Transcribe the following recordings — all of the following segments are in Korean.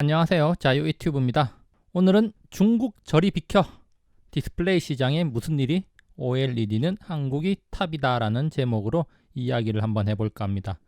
안녕하세요. 자유 유튜브입니다. 오늘은 중국 저리 비켜! 디스플레이 시장에 무슨 일이? OLED는 한국이 탑이다 라는 제목으로 이야기를 한번 해볼까 합니다.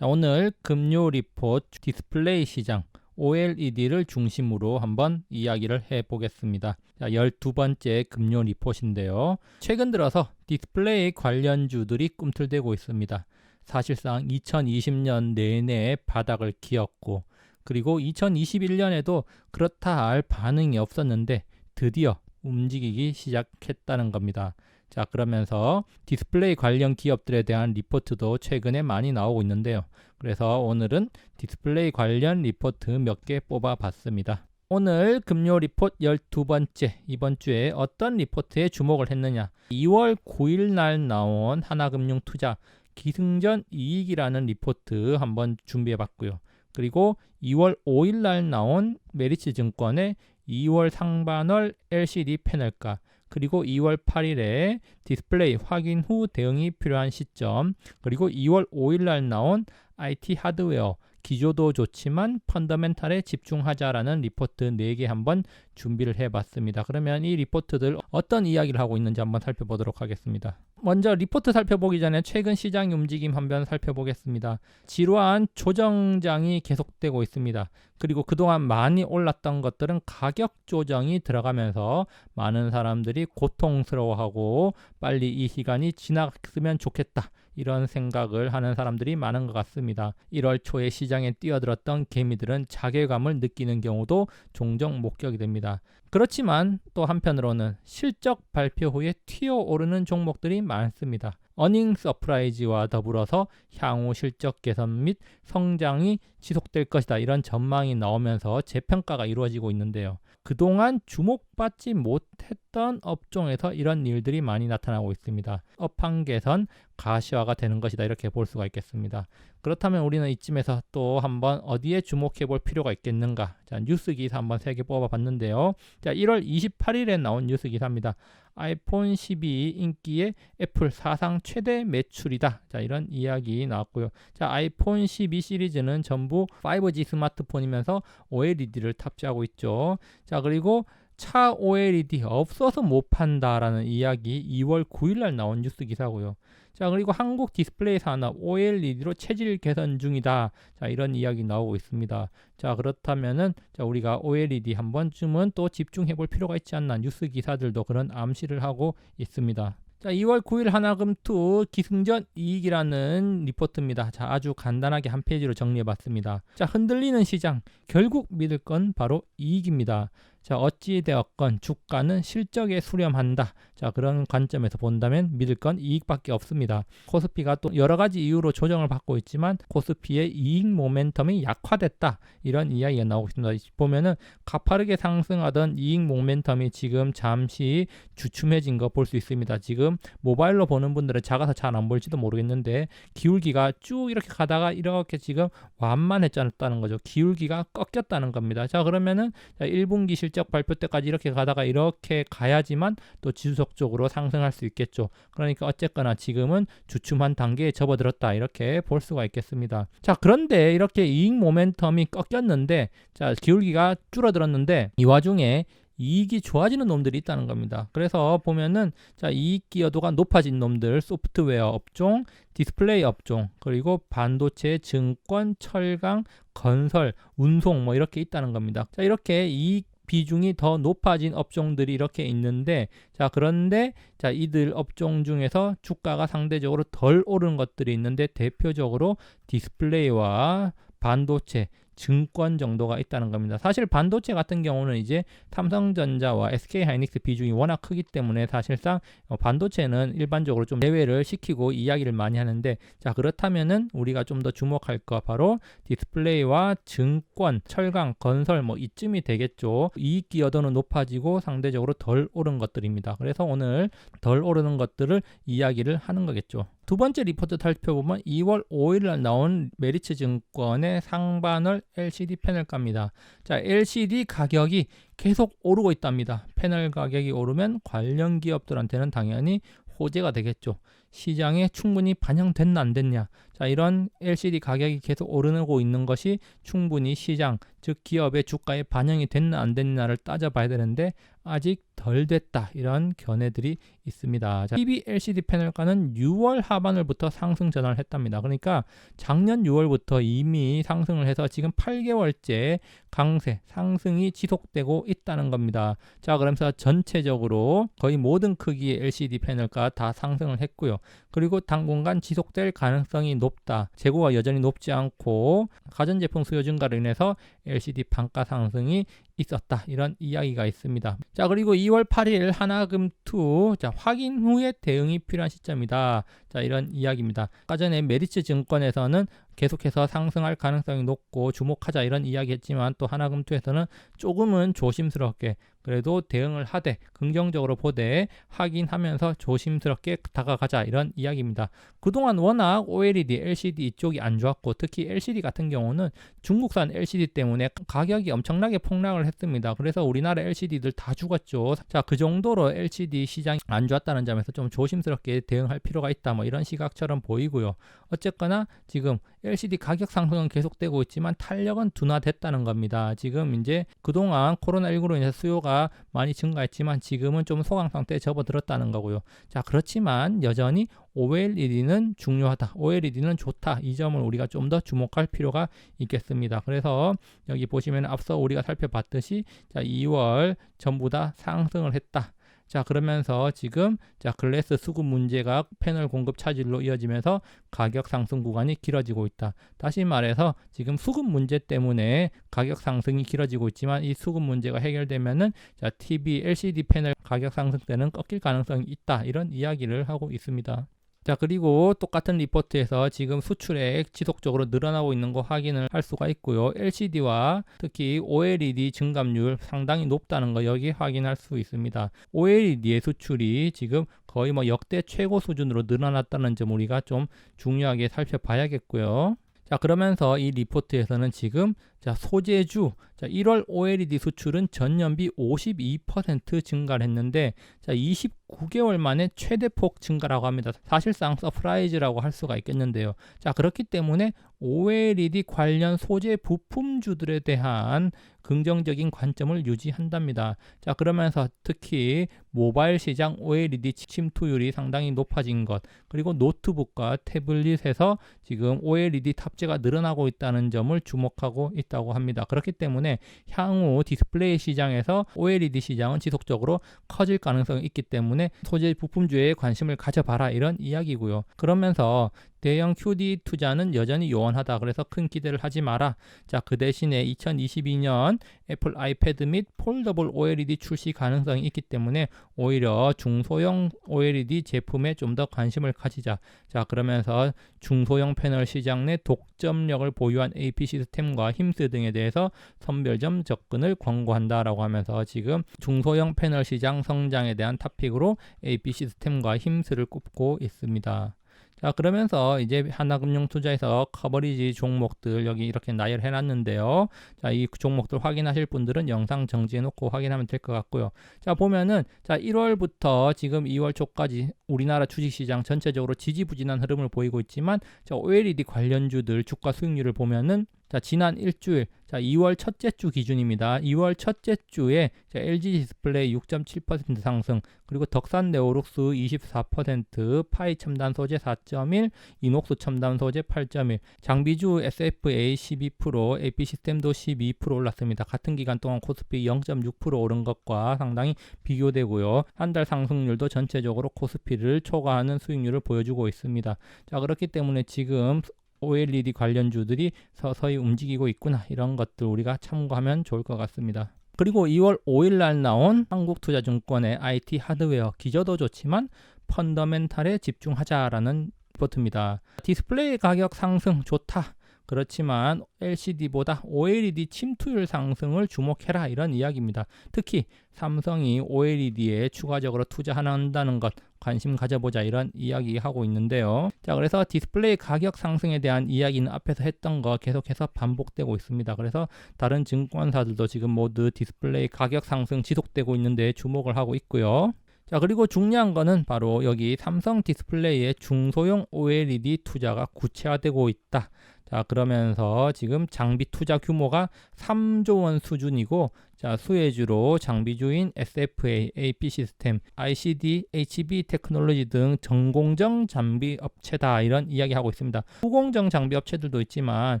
자, 오늘 금요 리포트 디스플레이 시장 OLED를 중심으로 한번 이야기를 해보겠습니다. 자, 12번째 금요 리포트인데요. 최근 들어서 디스플레이 관련주들이 꿈틀대고 있습니다. 사실상 2020년 내내 바닥을 기었고 그리고 2021년에도 그렇다 할 반응이 없었는데 드디어 움직이기 시작했다는 겁니다. 자, 그러면서 디스플레이 관련 기업들에 대한 리포트도 최근에 많이 나오고 있는데요. 그래서 오늘은 디스플레이 관련 리포트 몇 개 뽑아봤습니다. 오늘 금요 리포트 12번째, 이번 주에 어떤 리포트에 주목을 했느냐. 2월 9일 날 나온 하나금융투자 기승전 이익이라는 리포트 한번 준비해봤고요. 그리고 2월 5일 날 나온 메리츠증권의 2월 상반월 LCD 패널가, 그리고 2월 8일에 디스플레이 확인 후 대응이 필요한 시점, 그리고 2월 5일 날 나온 IT 하드웨어 기조도 좋지만 펀더멘탈에 집중하자라는 리포트 4개 한번 준비를 해봤습니다. 그러면 이 리포트들 어떤 이야기를 하고 있는지 한번 살펴보도록 하겠습니다. 먼저 리포트 살펴보기 전에 최근 시장 움직임 한번 살펴보겠습니다. 지루한 조정장이 계속되고 있습니다. 그리고 그동안 많이 올랐던 것들은 가격 조정이 들어가면서 많은 사람들이 고통스러워하고 빨리 이 시간이 지나갔으면 좋겠다, 이런 생각을 하는 사람들이 많은 것 같습니다. 1월 초에 시장에 뛰어들었던 개미들은 자괴감을 느끼는 경우도 종종 목격이 됩니다. 그렇지만 또 한편으로는 실적 발표 후에 튀어오르는 종목들이 많습니다. 어닝 서프라이즈와 더불어서 향후 실적 개선 및 성장이 지속될 것이다, 이런 전망이 나오면서 재평가가 이루어지고 있는데요. 그동안 주목받지 못했던 업종에서 이런 일들이 많이 나타나고 있습니다. 업황 개선, 가시화가 되는 것이다, 이렇게 볼 수가 있겠습니다. 그렇다면 우리는 이쯤에서 또 한번 어디에 주목해 볼 필요가 있겠는가. 자, 뉴스 기사 한번 3개 뽑아봤는데요. 자, 1월 28일에 나온 뉴스 기사입니다. 아이폰 12 인기에 애플 사상 최대 매출이다. 자, 이런 이야기 나왔고요. 자, 아이폰 12 시리즈는 전부 5G 스마트폰이면서 OLED를 탑재하고 있죠. 자, 그리고 차 OLED 없어서 못 판다라는 이야기 2월 9일 날 나온 뉴스 기사고요. 자, 그리고 한국 디스플레이 산업 OLED로 체질 개선 중이다. 자, 이런 이야기 나오고 있습니다. 자, 그렇다면은 우리가 OLED 한 번쯤은 또 집중해 볼 필요가 있지 않나. 뉴스 기사들도 그런 암시를 하고 있습니다. 자, 2월 9일 하나금투 기승전 이익이라는 리포트입니다. 자, 아주 간단하게 한 페이지로 정리해 봤습니다. 자, 흔들리는 시장, 결국 믿을 건 바로 이익입니다. 자, 어찌되었건 주가는 실적에 수렴한다. 자, 그런 관점에서 본다면 믿을 건 이익밖에 없습니다. 코스피가 또 여러 가지 이유로 조정을 받고 있지만 코스피의 이익 모멘텀이 약화됐다, 이런 이야기가 나오고 있습니다. 보면은 가파르게 상승하던 이익 모멘텀이 지금 잠시 주춤해진 거 볼 수 있습니다. 지금 모바일로 보는 분들은 작아서 잘 안 보일지도 모르겠는데 기울기가 쭉 이렇게 가다가 이렇게 지금 완만해졌다는 거죠. 기울기가 꺾였다는 겁니다. 자, 그러면은 1분기 실적 발표 때까지 이렇게 가다가 이렇게 가야지만 또 지속적으로 상승할 수 있겠죠. 그러니까 어쨌거나 지금은 주춤한 단계에 접어들었다, 이렇게 볼 수가 있겠습니다. 자, 그런데 이렇게 이익 모멘텀이 꺾였는데, 자, 기울기가 줄어들었는데 이 와중에 이익이 좋아지는 놈들이 있다는 겁니다. 그래서 보면은 자, 이익 기여도가 높아진 놈들, 소프트웨어 업종, 디스플레이 업종, 그리고 반도체, 증권, 철강, 건설, 운송 뭐 이렇게 있다는 겁니다. 자, 이렇게 이익 비중이 더 높아진 업종들이 이렇게 있는데, 자, 그런데 자, 이들 업종 중에서 주가가 상대적으로 덜 오른 것들이 있는데 대표적으로 디스플레이와 반도체, 증권 정도가 있다는 겁니다. 사실 반도체 같은 경우는 이제 삼성전자와 SK하이닉스 비중이 워낙 크기 때문에 사실상 반도체는 일반적으로 좀 제외를 시키고 이야기를 많이 하는데, 자, 그렇다면은 우리가 좀 더 주목할 거 바로 디스플레이와 증권, 철강, 건설 뭐 이쯤이 되겠죠. 이익 기여도는 높아지고 상대적으로 덜 오른 것들입니다. 그래서 오늘 덜 오르는 것들을 이야기를 하는 거겠죠. 두 번째 리포트 살펴보면 2월 5일 날 나온 메리츠증권의 상반월 LCD 패널가입니다. 자, LCD 가격이 계속 오르고 있답니다. 패널 가격이 오르면 관련 기업들한테는 당연히 호재가 되겠죠. 시장에 충분히 반영됐나 안 됐냐. 자, 이런 LCD 가격이 계속 오르고 있는 것이 충분히 시장, 즉 기업의 주가에 반영이 됐나 안 됐나를 따져봐야 되는데 아직 덜 됐다, 이런 견해들이 있습니다. 자, TV LCD 패널가는 6월 하반월부터 상승 전환을 했답니다. 그러니까 작년 6월부터 이미 상승을 해서 지금 8개월째 강세 상승이 지속되고 있다는 겁니다. 자, 그러면서 전체적으로 거의 모든 크기의 LCD 패널가 다 상승을 했고요. 그리고 당분간 지속될 가능성이 높다. 재고가 여전히 높지 않고 가전제품 수요 증가로 인해서 LCD 판가 상승이 있었다, 이런 이야기가 있습니다. 자, 그리고 2월 8일 하나금투, 자, 확인 후에 대응이 필요한 시점이다. 자, 이런 이야기입니다. 아까 전에 메리츠 증권에서는 계속해서 상승할 가능성이 높고 주목하자, 이런 이야기 했지만 또 하나금투에서는 조금은 조심스럽게 그래도 대응을 하되 긍정적으로 보되 확인하면서 조심스럽게 다가가자, 이런 이야기입니다. 그동안 워낙 OLED, LCD 이쪽이 안 좋았고 특히 LCD 같은 경우는 중국산 LCD 때문에 가격이 엄청나게 폭락을 했습니다. 그래서 우리나라 LCD들 다 죽었죠. 자, 그 정도로 LCD 시장이 안 좋았다는 점에서 좀 조심스럽게 대응할 필요가 있다, 뭐 이런 시각처럼 보이고요. 어쨌거나 지금 LCD 가격 상승은 계속되고 있지만 탄력은 둔화됐다는 겁니다. 지금 이제 그동안 코로나19로 인해서 수요가 많이 증가했지만 지금은 좀 소강 상태에 접어들었다는 거고요. 자, 그렇지만 여전히 OLED는 중요하다, OLED는 좋다, 이 점을 우리가 좀 더 주목할 필요가 있겠습니다. 그래서 여기 보시면 앞서 우리가 살펴봤듯이 자, 2월 전부 다 상승을 했다. 자, 그러면서 지금 자, 글래스 수급 문제가 패널 공급 차질로 이어지면서 가격 상승 구간이 길어지고 있다. 다시 말해서 지금 수급 문제 때문에 가격 상승이 길어지고 있지만 이 수급 문제가 해결되면은 자, TV, LCD 패널 가격 상승 때는 꺾일 가능성이 있다, 이런 이야기를 하고 있습니다. 자, 그리고 똑같은 리포트에서 지금 수출액 지속적으로 늘어나고 있는 거 확인을 할 수가 있고요. LCD와 특히 OLED 증감률 상당히 높다는 거 여기 확인할 수 있습니다. OLED의 수출이 지금 거의 뭐 역대 최고 수준으로 늘어났다는 점 우리가 좀 중요하게 살펴봐야겠고요. 자, 그러면서 이 리포트에서는 지금 자, 소재주, 자, 1월 OLED 수출은 전년비 52% 증가를 했는데 자, 29개월 만에 최대폭 증가라고 합니다. 사실상 서프라이즈라고 할 수가 있겠는데요. 자, 그렇기 때문에 OLED 관련 소재 부품주들에 대한 긍정적인 관점을 유지한답니다. 자, 그러면서 특히 모바일 시장 OLED 침투율이 상당히 높아진 것, 그리고 노트북과 태블릿에서 지금 OLED 탑재가 늘어나고 있다는 점을 주목하고 있다고 합니다. 그렇기 때문에 향후 디스플레이 시장에서 OLED 시장은 지속적으로 커질 가능성이 있기 때문에 소재 부품주에 관심을 가져봐라, 이런 이야기고요. 그러면서 대형 QD 투자는 여전히 요원하다. 그래서 큰 기대를 하지 마라. 자, 그 대신에 2022년 애플 아이패드 및 폴더블 OLED 출시 가능성이 있기 때문에 오히려 중소형 OLED 제품에 좀 더 관심을 가지자. 자, 그러면서 중소형 패널 시장 내 독점력을 보유한 AP 시스템과 힘스 등에 대해서 선별점 접근을 권고한다라고 하면서 지금 중소형 패널 시장 성장에 대한 토픽으로 AP 시스템과 힘스를 꼽고 있습니다. 자, 그러면서 이제 하나금융투자에서 커버리지 종목들 여기 이렇게 나열해 놨는데요. 자, 이 종목들 확인하실 분들은 영상 정지해 놓고 확인하면 될 것 같고요. 자, 보면은 자, 1월부터 지금 2월 초까지 우리나라 주식시장 전체적으로 지지부진한 흐름을 보이고 있지만 자, OLED 관련주들 주가 수익률을 보면은 자, 지난 일주일, 자, 2월 첫째 주 기준입니다. 2월 첫째 주에 자, LG 디스플레이 6.7% 상승, 그리고 덕산 네오룩스 24%, 파이 첨단 소재 4.1, 이녹스 첨단 소재 8.1, 장비주 SFA 12%, AP 시스템도 12% 올랐습니다. 같은 기간 동안 코스피 0.6% 오른 것과 상당히 비교되고요. 한 달 상승률도 전체적으로 코스피를 초과하는 수익률을 보여주고 있습니다. 자, 그렇기 때문에 지금 OLED 관련주들이 서서히 움직이고 있구나, 이런 것들 우리가 참고하면 좋을 것 같습니다. 그리고 2월 5일 날 나온 한국투자증권의 IT 하드웨어, 기저도 좋지만 펀더멘탈에 집중하자라는 리포트입니다. 디스플레이 가격 상승 좋다. 그렇지만 LCD보다 OLED 침투율 상승을 주목해라, 이런 이야기입니다. 특히 삼성이 OLED에 추가적으로 투자한다는 것 관심 가져보자, 이런 이야기하고 있는데요. 자, 그래서 디스플레이 가격 상승에 대한 이야기는 앞에서 했던 거 계속해서 반복되고 있습니다. 그래서 다른 증권사들도 지금 모두 디스플레이 가격 상승 지속되고 있는데 주목을 하고 있고요. 자, 그리고 중요한 거는 바로 여기 삼성 디스플레이의 중소형 OLED 투자가 구체화되고 있다. 자, 그러면서 지금 장비 투자 규모가 3조 원 수준이고, 자, 수혜주로 장비주인 SFA, AP 시스템, ICD, HB 테크놀로지 등 전공정 장비 업체다, 이런 이야기하고 있습니다. 후공정 장비 업체들도 있지만,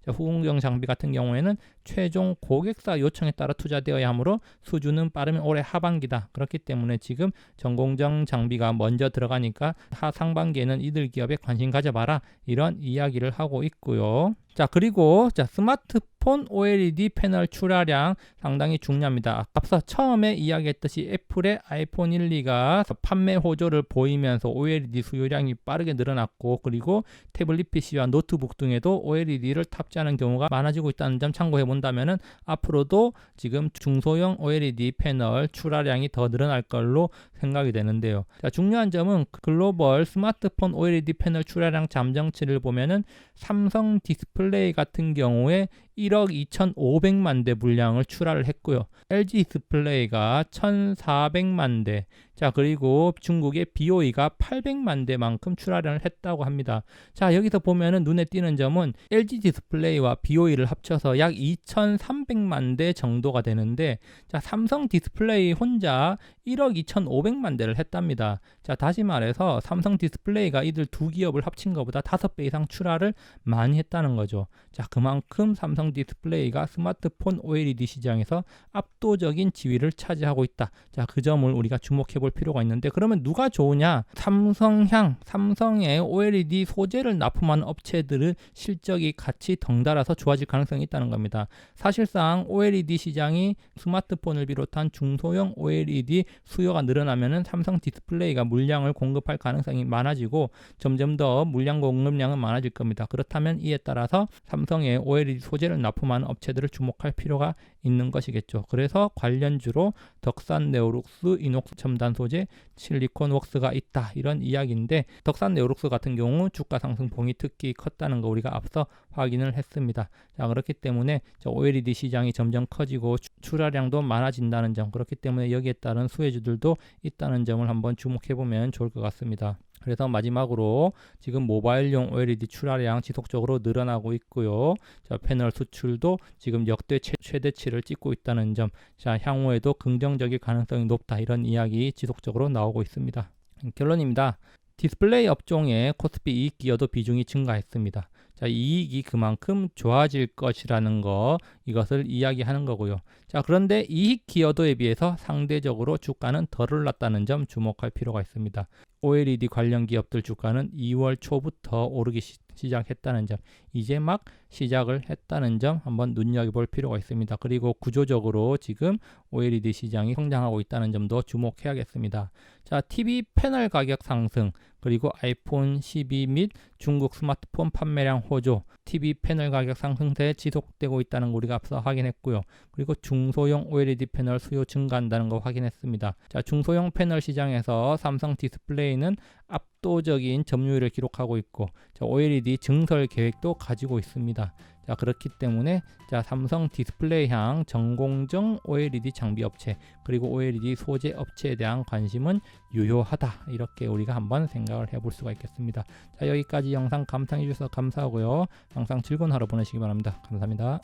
자, 후공정 장비 같은 경우에는 최종 고객사 요청에 따라 투자되어야 하므로 수주는 빠르면 올해 하반기다. 그렇기 때문에 지금 전공정 장비가 먼저 들어가니까 하상반기에는 이들 기업에 관심 가져봐라, 이런 이야기를 하고 있고요. 자, 그리고 스마트폰 OLED 패널 출하량 상당히 중요합니다. 앞서 처음에 이야기했듯이 애플의 아이폰 1, 2가 판매 호조를 보이면서 OLED 수요량이 빠르게 늘어났고, 그리고 태블릿 PC와 노트북 등에도 OLED를 탑재하는 경우가 많아지고 있다는 점 참고해 본다면은 앞으로도 지금 중소형 OLED 패널 출하량이 더 늘어날 걸로 생각이 되는데요. 자, 중요한 점은 글로벌 스마트폰 OLED 패널 출하량 잠정치를 보면은 삼성 디스플레이 같은 경우에 1억 2,500만 대 물량을 출하를 했고요. LG 디스플레이가 1,400만 대, 자, 그리고 중국의 BOE가 800만 대만큼 출하량을 했다고 합니다. 자, 여기서 보면은 눈에 띄는 점은 LG 디스플레이와 BOE를 합쳐서 약 2,300만 대 정도가 되는데, 자, 삼성 디스플레이 혼자 1억 2,500만 대를 했답니다. 자, 다시 말해서 삼성 디스플레이가 이들 두 기업을 합친 것보다 5배 이상 출하를 많이 했다는 거죠. 자, 그만큼 삼성 디스플레이가 스마트폰 OLED 시장에서 압도적인 지위를 차지하고 있다. 자, 그 점을 우리가 주목해 볼 필요가 있는데, 그러면 누가 좋으냐? 삼성의 OLED 소재를 납품하는 업체들의 실적이 같이 덩달아서 좋아질 가능성이 있다는 겁니다. 사실상 OLED 시장이 스마트폰을 비롯한 중소형 OLED 수요가 늘어나면은 삼성 디스플레이가 물량을 공급할 가능성이 많아지고 점점 더 물량 공급량은 많아질 겁니다. 그렇다면 이에 따라서 삼성의 OLED 소재를 납품하는 업체들을 주목할 필요가 있는 것이겠죠. 그래서 관련주로 덕산 네오룩스 이녹스 첨단 소재, 실리콘웍스가 있다, 이런 이야기인데, 덕산 네오룩스 같은 경우 주가 상승폭이 특히 컸다는 거 우리가 앞서 확인을 했습니다. 자, 그렇기 때문에 OLED 시장이 점점 커지고 출하량도 많아진다는 점, 그렇기 때문에 여기에 따른 수혜주들도 있다는 점을 한번 주목해 보면 좋을 것 같습니다. 그래서 마지막으로 지금 모바일용 OLED 출하량 지속적으로 늘어나고 있고요. 자, 패널 수출도 지금 역대 최대치를 찍고 있다는 점, 자, 향후에도 긍정적일 가능성이 높다, 이런 이야기 지속적으로 나오고 있습니다. 결론입니다. 디스플레이 업종의 코스피 이익 기여도 비중이 증가했습니다. 자, 이익이 그만큼 좋아질 것이라는 거, 이것을 이야기하는 거고요. 자, 그런데 이익 기여도에 비해서 상대적으로 주가는 덜 올랐다는 점 주목할 필요가 있습니다. OLED 관련 기업들 주가는 2월 초부터 오르기 시작했다는 점, 이제 막 시작을 했다는 점 한번 눈여겨볼 필요가 있습니다. 그리고 구조적으로 지금 OLED 시장이 성장하고 있다는 점도 주목해야겠습니다. 자, TV 패널 가격 상승, 그리고 아이폰 12 및 중국 스마트폰 판매량 호조, TV 패널 가격 상승세 지속되고 있다는 거 우리가 앞서 확인했고요. 그리고 중소형 OLED 패널 수요 증가한다는 거 확인했습니다. 자, 중소형 패널 시장에서 삼성 디스플레이는 압도적인 점유율을 기록하고 있고, 자, OLED 증설 계획도 가지고 있습니다. 자, 그렇기 때문에 자, 삼성 디스플레이향 전공정 OLED 장비 업체, 그리고 OLED 소재 업체에 대한 관심은 유효하다, 이렇게 우리가 한번 생각을 해볼 수가 있겠습니다. 자, 여기까지 영상 감상해 주셔서 감사하고요. 항상 즐거운 하루 보내시기 바랍니다. 감사합니다.